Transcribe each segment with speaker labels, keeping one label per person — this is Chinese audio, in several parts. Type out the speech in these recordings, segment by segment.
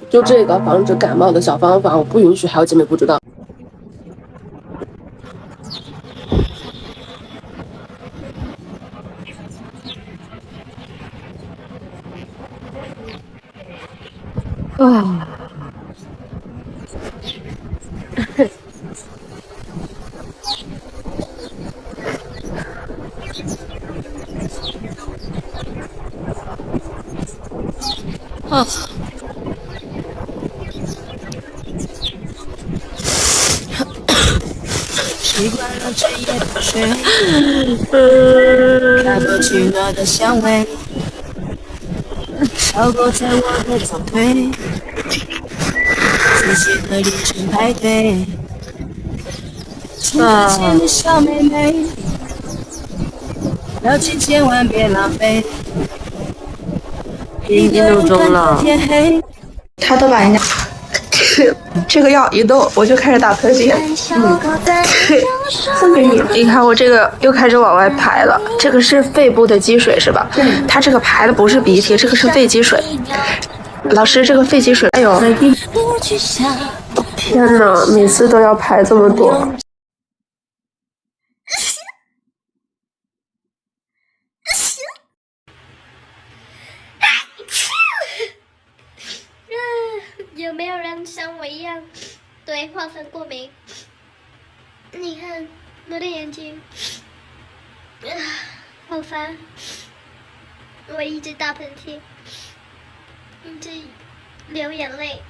Speaker 1: 就这个防止感冒的小方法，我不允许还有姐妹不知道。啊。啊。
Speaker 2: 习惯了这夜不睡，看不起我的香味，烧锅在我的左腿，自己和凌晨排队。镜子前的小妹妹，表情千万别狼狈。
Speaker 1: 1点钟了，
Speaker 2: 天黑。
Speaker 3: 他都把人家这个药一动，我就开始打喷嚏。送给你。你看我这个又开始往外排了，这个是肺部的积水是吧？它这个排的不是鼻涕，这个是肺积水。老师，这个肺积水，哎呦，天哪，每次都要排这么多。
Speaker 4: 有没有人像我一样对花粉过敏？你看我的眼睛，好烦！我一直打喷嚏，一直流眼泪。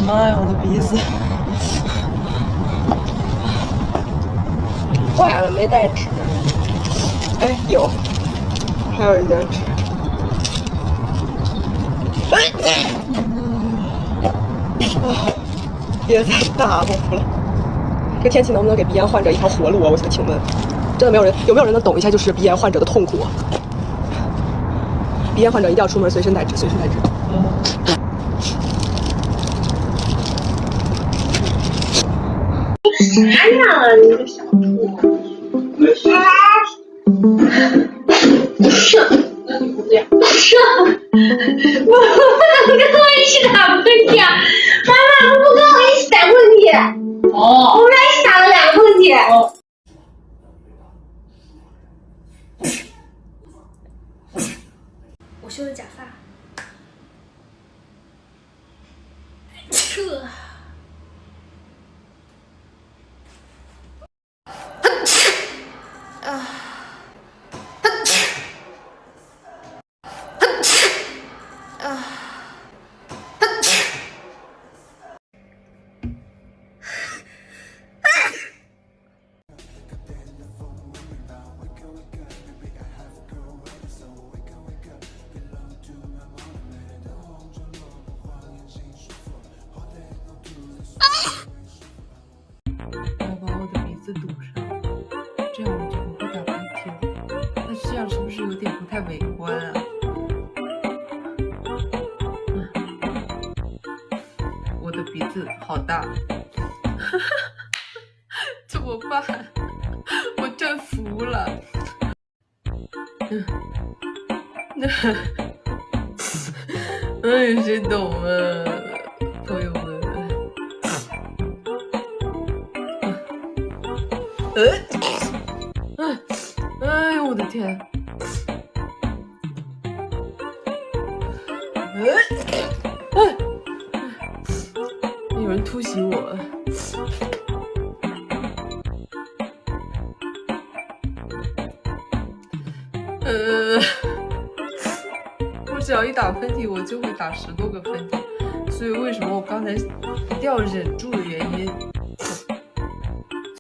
Speaker 5: 妈呀，我的鼻子坏了，没带纸。哎，有，还有一张纸。别再打我了！这天气能不能给鼻炎患者一条活路啊？我想请问，真的没有人，有没有人能懂一下就是鼻炎患者的痛苦？鼻炎患者一定要出门随身带纸，随身带纸。
Speaker 6: 啥样啊，你这个小兔！那你不对，我不能跟我一起打喷嚏啊！妈妈，我不跟我一起打喷嚏。哦，我们俩一起打了2个喷嚏。哦。
Speaker 4: 我修的假发。
Speaker 7: 要把我的鼻子堵上，这样我就不会打喷嚏了。但是这样是不是有点不太美观啊？我的鼻子好大，怎么办？我真服了。哎，谁懂啊，朋友们？哎呦我的天！有人突袭我！我只要一打喷嚏，我就会打10多个喷嚏，所以为什么我刚才一定要忍住的原因。